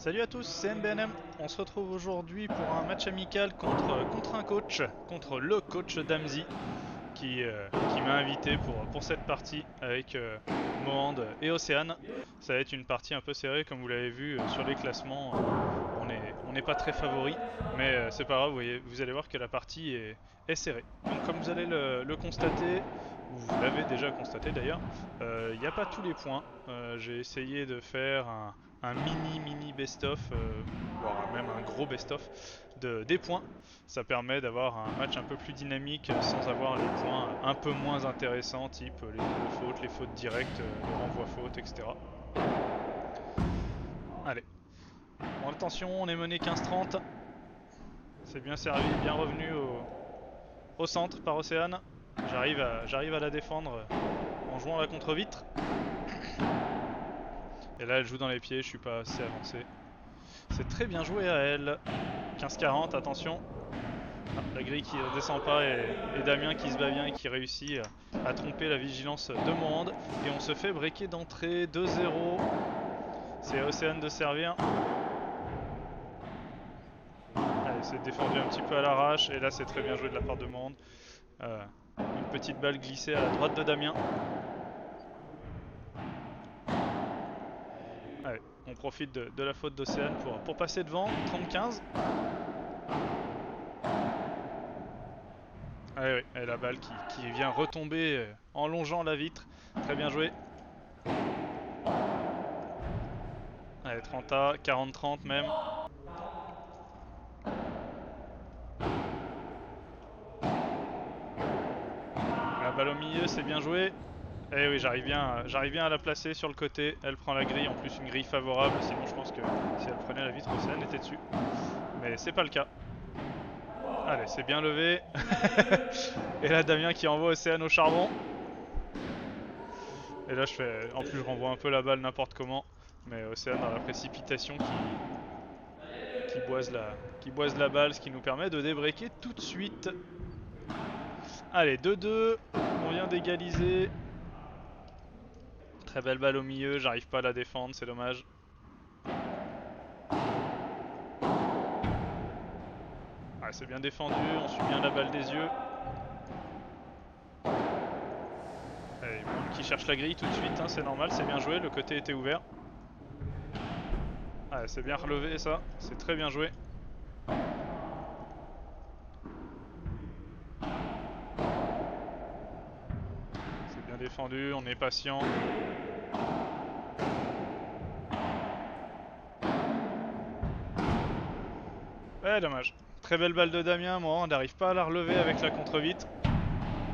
Salut à tous, c'est NBNM. On se retrouve aujourd'hui pour un match amical contre un coach, contre le coach Damzi, qui m'a invité pour cette partie avec Mohand et Océane. Ça va être une partie un peu serrée, comme vous l'avez vu sur les classements. On n'est pas très favori, mais c'est pas grave, vous allez voir que la partie est serrée. Donc comme vous allez le constater, ou vous l'avez déjà constaté d'ailleurs, il n'y a pas tous les points. J'ai essayé de faire un mini best-of, voire même un gros best-of des points. Ça permet d'avoir un match un peu plus dynamique sans avoir les points un peu moins intéressants, type les doubles fautes, les fautes directes, les renvois fautes, etc. Allez. Bon, attention, on est mené 15-30. C'est bien servi, bien revenu au centre par Océane. J'arrive à la défendre en jouant la contre-vitre. Et là, elle joue dans les pieds, je suis pas assez avancé. C'est très bien joué à elle. 15-40, attention. Ah, la grille qui ne descend pas et Damien qui se bat bien et qui réussit à tromper la vigilance de Mohand. Et on se fait breaker d'entrée 2-0. C'est à Océane de servir. Allez, c'est défendu un petit peu à l'arrache. Et là, c'est très bien joué de la part de Mohand. Une petite balle glissée à la droite de Damien. Allez, on profite de la faute d'Océane pour passer devant. 30-15. Ah oui, et la balle qui vient retomber en longeant la vitre. Très bien joué. Allez, 30A, 40-30 même. La balle au milieu, c'est bien joué. Eh oui, j'arrive bien à la placer sur le côté. Elle prend la grille, en plus une grille favorable. Sinon, je pense que si elle prenait la vitre, Océane était dessus. Mais c'est pas le cas. Allez, c'est bien levé. Et là, Damien qui envoie Océane au charbon. Et là, en plus, je renvoie un peu la balle n'importe comment. Mais Océane dans la précipitation qui boise la balle, ce qui nous permet de débreaker tout de suite. Allez, 2-2. On vient d'égaliser. Très belle balle au milieu, j'arrive pas à la défendre, c'est dommage. Ah, c'est bien défendu, on suit bien la balle des yeux. Allez, Mohand qui cherche la grille tout de suite, hein, c'est normal, c'est bien joué, le côté était ouvert. Ah, c'est bien relevé ça, c'est très bien joué. C'est bien défendu, on est patient. Ouais, dommage. Très belle balle de Damien, moi on n'arrive pas à la relever avec la contre-vitre.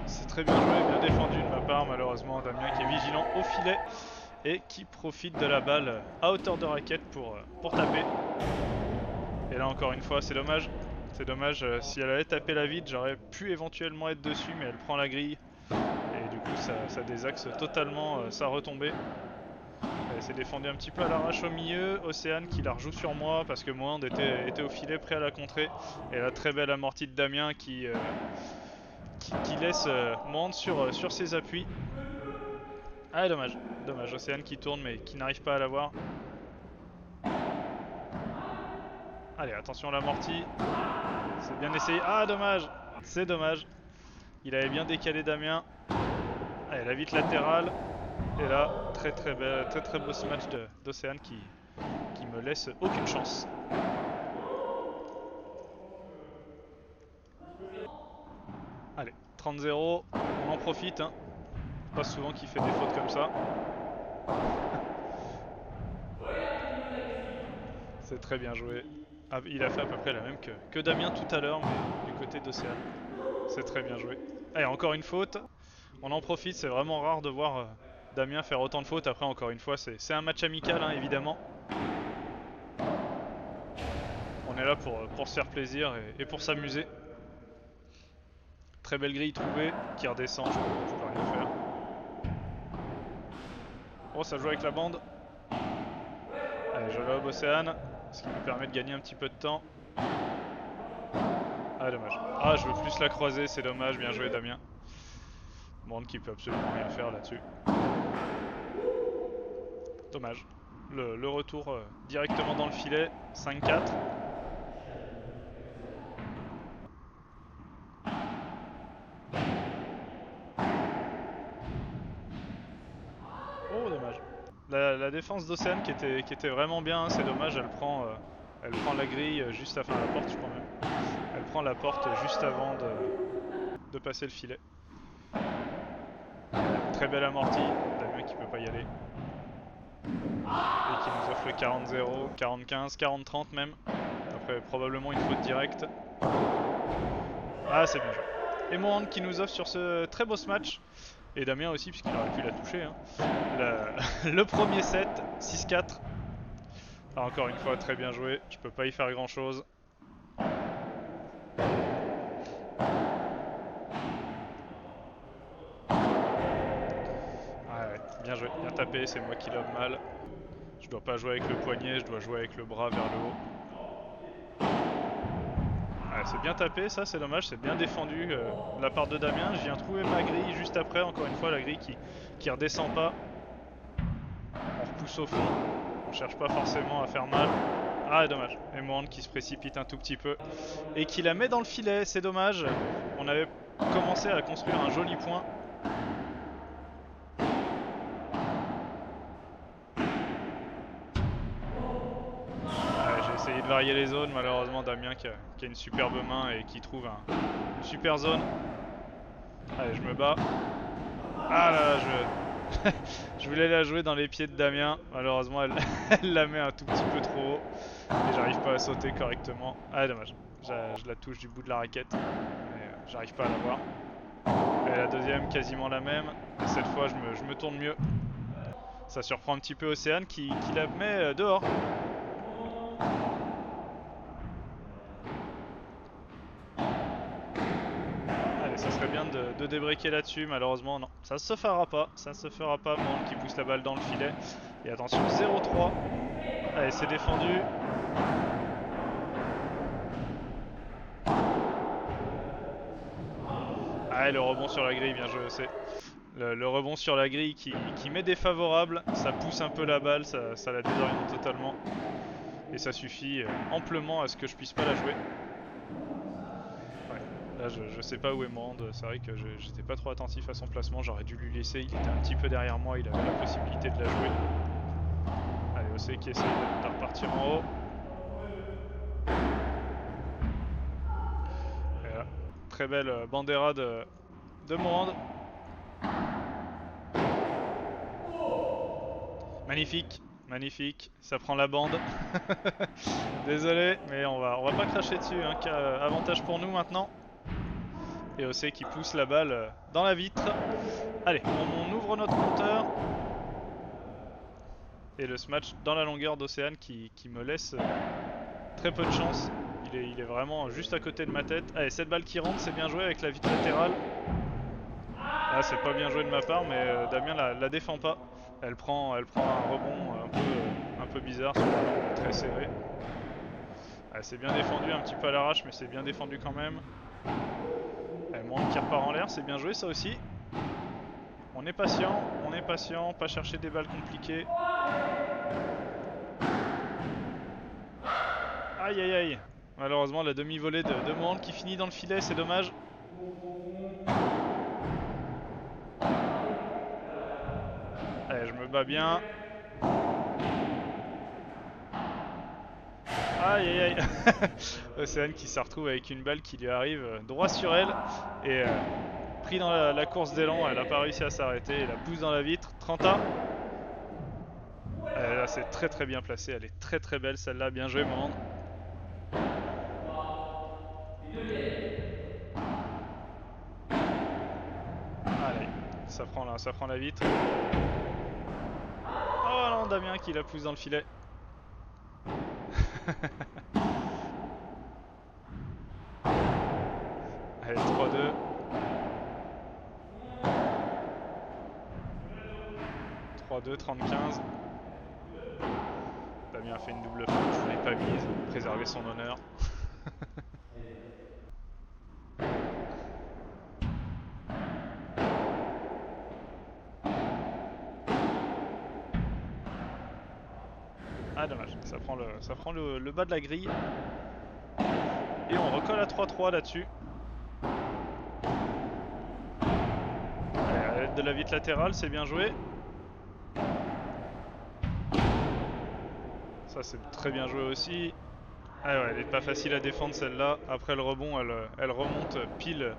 C'est très bien joué, bien défendu de ma part, malheureusement Damien qui est vigilant au filet et qui profite de la balle à hauteur de raquette pour taper. Et là encore une fois, c'est dommage. C'est dommage, si elle avait tapé la vide, j'aurais pu éventuellement être dessus, mais elle prend la grille. Et du coup, ça désaxe totalement sa retombée. Elle s'est défendue un petit peu à l'arrache au milieu. Océane qui la rejoue sur moi parce que Mohand était au filet prêt à la contrer. Et la très belle amortie de Damien qui laisse Mohand sur ses appuis. Ah, dommage. Dommage, Océane qui tourne mais qui n'arrive pas à l'avoir. Allez, attention à l'amortie. C'est bien essayé. Ah, dommage. C'est dommage. Il avait bien décalé Damien. Allez, la vite latérale. Et là, très beau smash d'Océane qui me laisse aucune chance. Allez, 30-0. On en profite. Hein. Pas souvent qu'il fait des fautes comme ça. C'est très bien joué. Ah, il a fait à peu près la même que Damien tout à l'heure, mais du côté d'Océane. C'est très bien joué. Allez, encore une faute. On en profite, c'est vraiment rare de voir Damien faire autant de fautes. Après, encore une fois, c'est un match amical, hein, évidemment. On est là pour se faire plaisir et pour s'amuser. Très belle grille trouvée, qui redescend, je peux rien faire. Oh, ça joue avec la bande. Allez, je lobe Océane, ce qui nous permet de gagner un petit peu de temps. Ah, dommage. Ah, je veux plus la croiser, c'est dommage, bien joué Damien. Mohand qui peut absolument rien faire là-dessus. Dommage. le retour directement dans le filet. 5-4. Oh, dommage. La défense d'Océane qui était vraiment bien, c'est dommage, elle prend la grille juste avant la porte, je crois même. Elle prend la porte juste avant de passer le filet. Très belle amortie, Damien qui peut pas y aller. Et qui nous offre le 40-0, 40-15, 40-30 même. Après probablement une faute directe. Ah, c'est bien joué. Et Mohand qui nous offre sur ce très beau match. Et Damien aussi, puisqu'il aurait pu la toucher. Hein. Le premier set, 6-4. Ah, encore une fois, très bien joué. Je peux pas y faire grand chose. Ah ouais, bien joué, bien tapé, c'est moi qui lobe mal. Je dois pas jouer avec le poignet, je dois jouer avec le bras vers le haut. Ah, c'est bien tapé, ça c'est dommage, c'est bien défendu de la part de Damien. Je viens trouver ma grille juste après, encore une fois la grille qui redescend pas. On repousse au fond, on cherche pas forcément à faire mal. Ah, dommage. Et Mohand qui se précipite un tout petit peu et qui la met dans le filet, c'est dommage. On avait commencé à construire un joli point. J'ai essayé de varier les zones, malheureusement Damien qui a une superbe main et qui trouve une super zone. Allez, je me bats. Ah là là, je voulais la jouer dans les pieds de Damien. Malheureusement, elle la met un tout petit peu trop haut. Et j'arrive pas à sauter correctement. Ah, dommage. Je la touche du bout de la raquette. Mais j'arrive pas à la voir. Et la deuxième, quasiment la même. Et cette fois, je me tourne mieux. Ça surprend un petit peu Océane qui la met dehors. Allez, ça serait bien de débriquer là-dessus. Malheureusement, non. Ça se fera pas. Ça se fera pas. Mohand qui pousse la balle dans le filet. Et attention, 0-3. Allez, c'est défendu. Ah, et le rebond sur la grille, bien joué, c'est le rebond sur la grille qui m'est défavorable. Ça pousse un peu la balle, ça la désoriente totalement. Et ça suffit amplement à ce que je puisse pas la jouer. Ouais, là je sais pas où est Mohand, c'est vrai que j'étais pas trop attentif à son placement, j'aurais dû lui laisser, il était un petit peu derrière moi, il avait la possibilité de la jouer. Allez, Océ qui essaye de repartir en haut. Et là, très belle bandera de Mohand. Magnifique, magnifique, ça prend la bande. Désolé, mais on va pas cracher dessus, hein, avantage pour nous maintenant. Et Océ qui pousse la balle dans la vitre. Allez, on ouvre notre compteur. Et le smash dans la longueur d'Océane qui me laisse très peu de chance. Il est vraiment juste à côté de ma tête. Allez, cette balle qui rentre, c'est bien joué avec la vitre latérale. Là, c'est pas bien joué de ma part, mais Damien la défend pas. Elle prend un rebond un peu bizarre sur un angle très serré. Ah, c'est bien défendu, un petit peu à l'arrache, mais c'est bien défendu quand même. Mohand qui repart en l'air, c'est bien joué ça aussi. On est patient, pas chercher des balles compliquées. Aïe aïe aïe. Malheureusement la demi-volée de Mohand qui finit dans le filet, c'est dommage. Allez, je me bats bien. Aïe aïe aïe. Océane qui se retrouve avec une balle qui lui arrive droit sur elle. Et pris dans la course d'élan, elle n'a pas réussi à s'arrêter. Elle la pousse dans la vitre. 30A. Là c'est très très bien placé. Elle est très très belle celle-là. Bien joué Mohand. Allez, ça prend la vitre. Oh non, Damien qui la pousse dans le filet. Allez, 3-2. 3-2, 30-15. Damien a fait une double faute, je l'ai pas mise, préserver son honneur. ça prend le bas de la grille. Et on recolle à 3-3 là-dessus. À l'aide de la vitre latérale, c'est bien joué. Ça c'est très bien joué aussi. Ah ouais, elle est pas facile à défendre celle-là. Après le rebond, elle remonte pile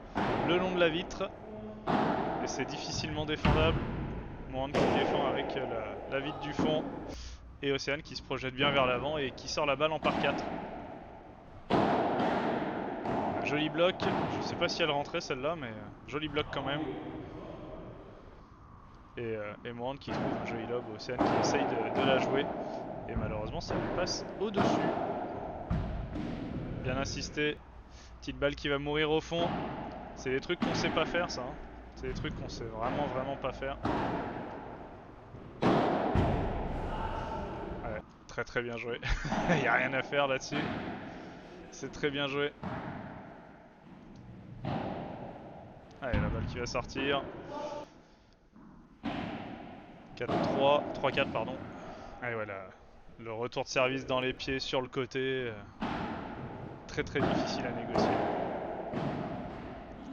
le long de la vitre. Et c'est difficilement défendable. Mohand qui défend avec la vitre du fond. Et Océane qui se projette bien vers l'avant et qui sort la balle en par 4. Joli bloc. Je sais pas si elle rentrait celle-là, mais joli bloc quand même. Et Mohand qui trouve un joli lob. Océane qui essaye de la jouer. Et malheureusement, ça lui passe au-dessus. Bien insisté. Petite balle qui va mourir au fond. C'est des trucs qu'on sait pas faire, ça. Hein. C'est des trucs qu'on sait vraiment pas faire. Ouais, très bien joué. Il n'y a rien à faire là-dessus. C'est très bien joué. Allez, la balle qui va sortir. 4-3, 3-4 pardon. Allez, voilà. Le retour de service dans les pieds sur le côté. Très difficile à négocier.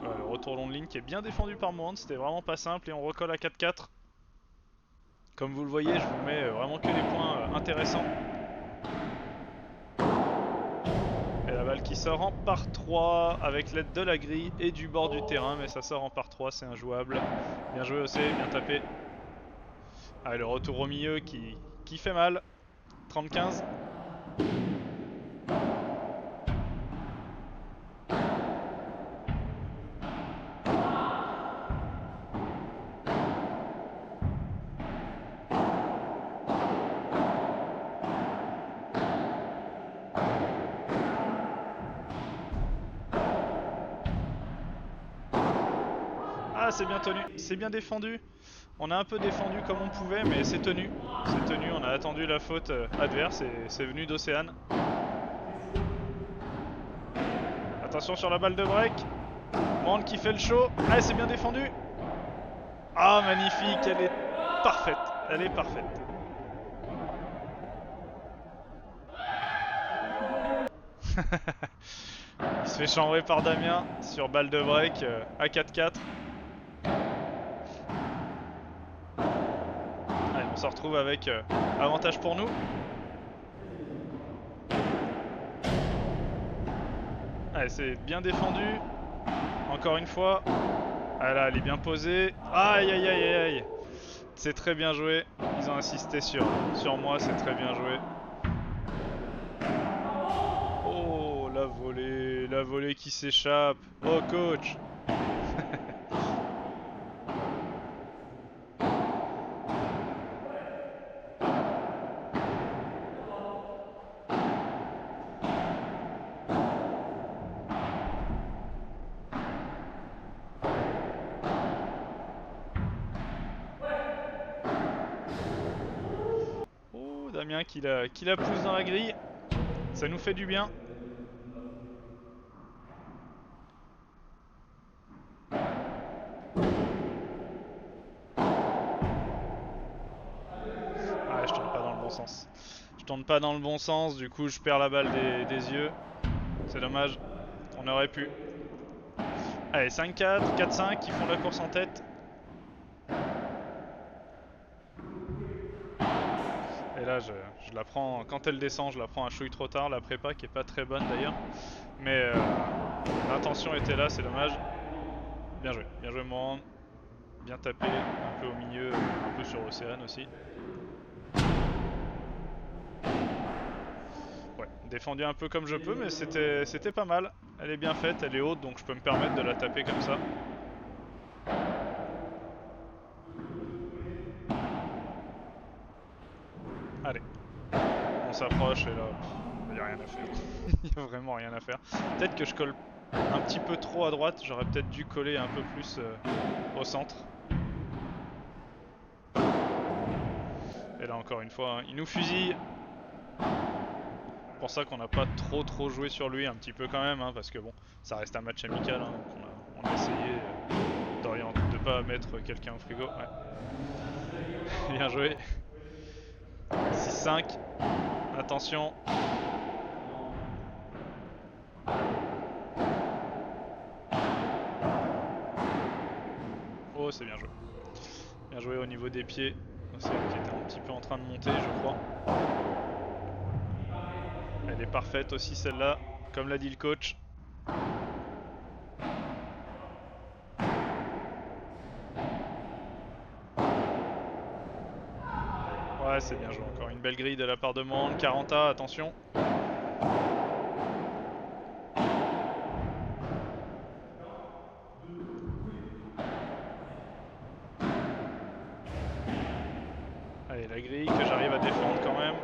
Voilà, le retour long de ligne qui est bien défendu par Mohand. C'était vraiment pas simple et on recolle à 4-4. Comme vous le voyez, je vous mets vraiment que des points intéressants. Et la balle qui sort en par 3 avec l'aide de la grille et du bord du terrain. Mais ça sort en par 3, c'est injouable. Bien joué aussi, bien tapé. Allez, le retour au milieu qui fait mal. 30-15. Ah, c'est bien tenu, c'est bien défendu. On a un peu défendu comme on pouvait, mais c'est tenu. C'est tenu, on a attendu la faute adverse et c'est venu d'Océane. Attention sur la balle de break. Mohand qui fait le show. Ah, c'est bien défendu. Ah, magnifique, elle est parfaite. Elle est parfaite. Il se fait chambrer par Damien sur balle de break à 4-4. Allez, on se retrouve avec avantage pour nous. Allez, c'est bien défendu. Encore une fois. Ah là, elle est bien posée. Aïe aïe aïe aïe aïe. C'est très bien joué. Ils ont insisté sur moi, c'est très bien joué. Oh, la volée qui s'échappe. Oh, coach. Oh, Damien qui la pousse dans la grille. Ça nous fait du bien. Ah, je tourne pas dans le bon sens. Je tourne pas dans le bon sens, du coup je perds la balle des yeux. C'est dommage. On aurait pu. Allez, 5-4, 4-5 qui font la course en tête. Et là, je la prends, quand elle descend, je la prends un chouille trop tard, la prépa qui est pas très bonne d'ailleurs. Mais l'intention était là, c'est dommage. Bien joué Mohand. Bien tapé, un peu au milieu, un peu sur Océane aussi. Ouais, défendu un peu comme je peux, mais c'était pas mal. Elle est bien faite, elle est haute, donc je peux me permettre de la taper comme ça. Allez, on s'approche et là, il n'y a rien à faire. Il n'y a vraiment rien à faire. Peut-être que je colle un petit peu trop à droite, j'aurais peut-être dû coller un peu plus au centre. Et là encore une fois, hein, il nous fusille. C'est pour ça qu'on n'a pas trop joué sur lui, un petit peu quand même, hein, parce que bon, ça reste un match amical, hein, donc on a essayé de pas mettre quelqu'un au frigo. Ouais. Bien joué. 6-5. Attention. Oh, c'est bien joué. Bien joué au niveau des pieds. C'est elle qui était un petit peu en train de monter, je crois. Elle est parfaite aussi celle-là, comme l'a dit le coach. Ouais, c'est bien joué. Encore une belle grille de la part de Mohand. 40A, attention. Allez, la grille que j'arrive à défendre quand même.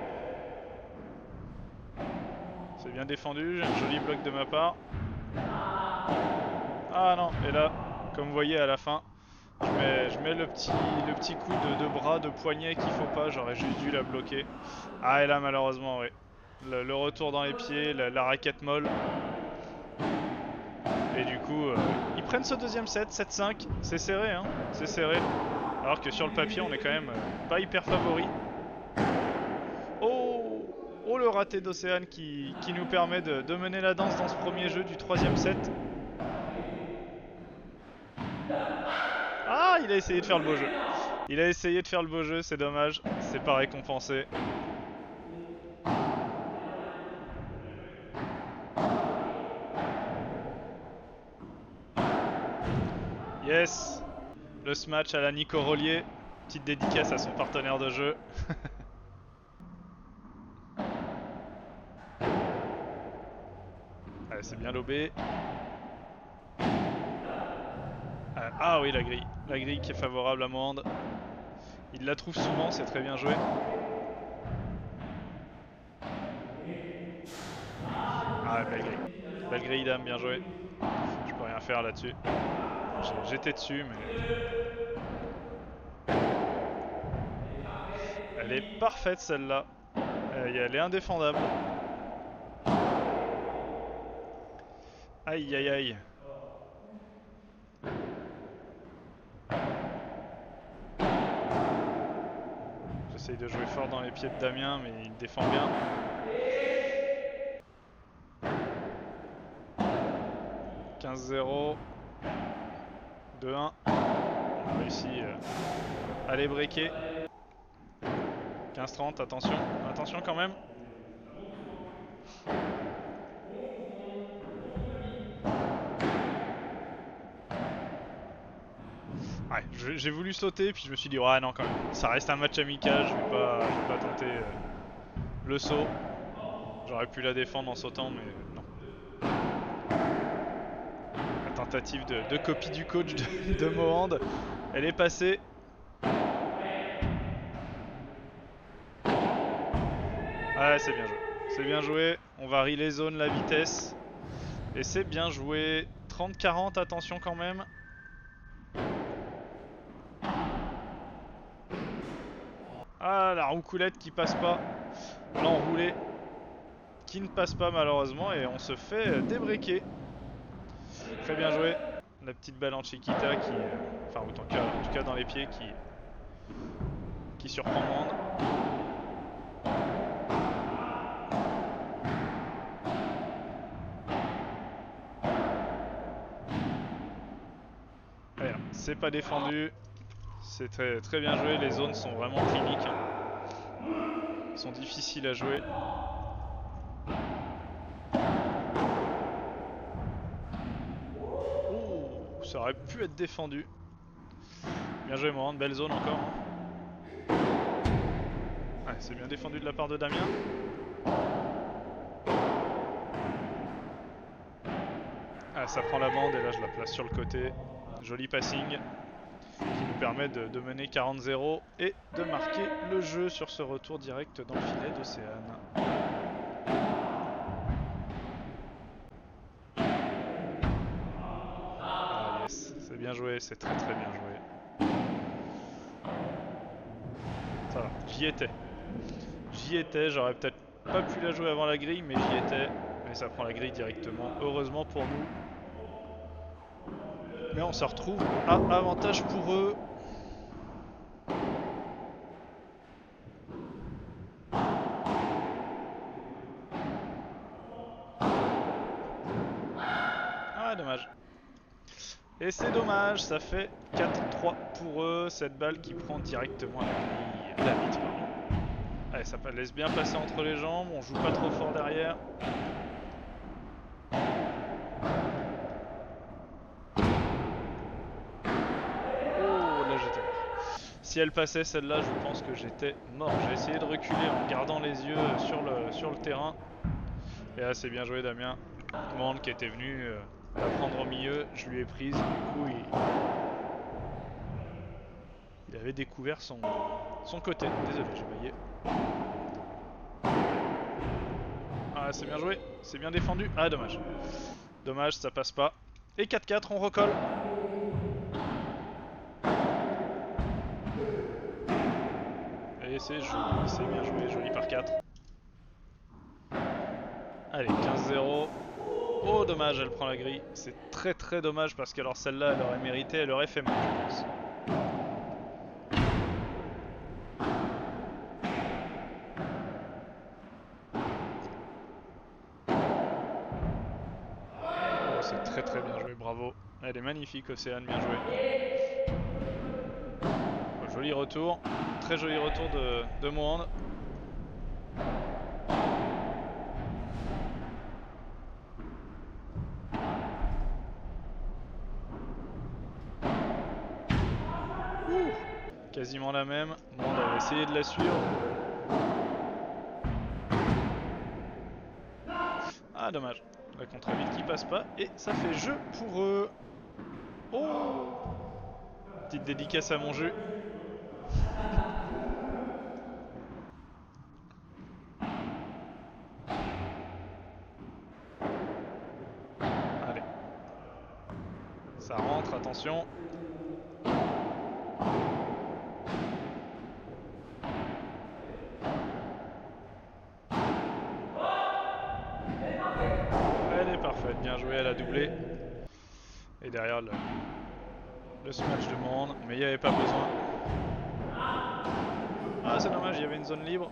C'est bien défendu, j'ai un joli bloc de ma part. Ah non, et là, comme vous voyez à la fin, je mets le petit coup de bras, de poignet qu'il faut pas, j'aurais juste dû la bloquer. Ah, et là malheureusement, oui. Le retour dans les pieds, la raquette molle. Et du coup, ils prennent ce deuxième set, 7-5. C'est serré, hein, c'est serré. Alors que sur le papier, on est quand même pas hyper favori. Oh, oh, le raté d'Océane qui nous permet de mener la danse dans ce premier jeu du troisième set. Ah, il a essayé de faire le beau jeu. Il a essayé de faire le beau jeu, c'est dommage. C'est pas récompensé. Yes. Le smash à la Nico Rollier. Petite dédicace à son partenaire de jeu. Allez, c'est bien lobé. Ah oui, la grille. La grille qui est favorable à Mohand. Il la trouve souvent, c'est très bien joué. Ah, belle grille. Belle grille, dame, bien joué. Je peux rien faire là-dessus. J'étais dessus, mais... Elle est parfaite, celle-là. Elle est indéfendable. Aïe, aïe, aïe. J'essaye de jouer fort dans les pieds de Damien, mais il défend bien. « 15-0. 2-1. On a réussi à les breaker. 15-30, attention. Attention quand même. Ouais, j'ai voulu sauter, puis je me suis dit, ouais, non, quand même. Ça reste un match amical, je vais pas tenter le saut. J'aurais pu la défendre en sautant, mais non. La tentative de copie du coach de Mohand, elle est passée. Ouais, c'est bien joué. C'est bien joué. On varie les zones, la vitesse. Et c'est bien joué. 30-40, attention quand même. Ah, la roucoulette qui passe pas. L'enroulé qui ne passe pas malheureusement. Et on se fait débriquer. Très bien joué. La petite balle en Chiquita qui... enfin, en tout cas dans les pieds qui surprend Mohand. C'est pas défendu. C'est très bien joué. Les zones sont vraiment cliniques. Sont difficiles à jouer. Oh, ça aurait pu être défendu. Bien joué Mohand, belle zone encore. Ouais, c'est bien défendu de la part de Damien. Ah, ça prend la bande et là je la place sur le côté. Joli passing qui nous permet de mener 40-0 et de marquer le jeu sur ce retour direct dans le filet d'Océane. Ah yes, c'est bien joué, c'est très bien joué. Ça va, j'y étais. J'y étais, j'aurais peut-être pas pu la jouer avant la grille, mais j'y étais. Mais ça prend la grille directement, heureusement pour nous. Mais on se retrouve à avantage pour eux. dommage. Et c'est dommage, ça fait 4-3 pour eux. Cette balle qui prend directement la vitre. Allez, ça laisse bien passer entre les jambes. On joue pas trop fort derrière. Oh, là j'étais mort. Si elle passait celle-là, je pense que j'étais mort. J'ai essayé de reculer en gardant les yeux sur le terrain. Et là, c'est bien joué, Damien. Monde qui était venu la prendre au milieu, je lui ai prise. Du coup, il avait découvert son côté. Désolé, j'ai baillé. Ah, c'est bien joué, c'est bien défendu. Ah, dommage. Dommage, ça passe pas. Et 4-4, on recolle. Et c'est joli, c'est bien joué, joli par 4. Allez, 15-0. Oh, dommage, elle prend la grille. C'est très très dommage parce que alors celle-là, elle aurait mérité, elle aurait fait mal, je pense. Oh, c'est très très bien joué, bravo. Elle est magnifique, Océane, bien joué. Oh, joli retour, très joli retour de Mohand. Quasiment la même. Mohand va essayer de la suivre. Ah, dommage. La contre-vite qui passe pas. Et ça fait jeu pour eux. Oh, petite dédicace à mon jeu. Allez. Ça rentre, attention. Elle est parfaite, bien joué, elle a doublé. Et derrière le smash de Mohand, mais il n'y avait pas besoin. Ah, c'est dommage, il y avait une zone libre.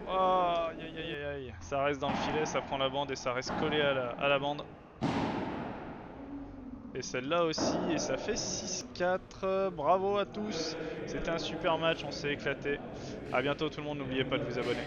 Oh, aïe aïe aïe aïe. Ça reste dans le filet, ça prend la bande et ça reste collé à la bande. Et celle-là aussi, et ça fait 6-4. Bravo à tous. C'était un super match, on s'est éclaté. A bientôt tout le monde, n'oubliez pas de vous abonner.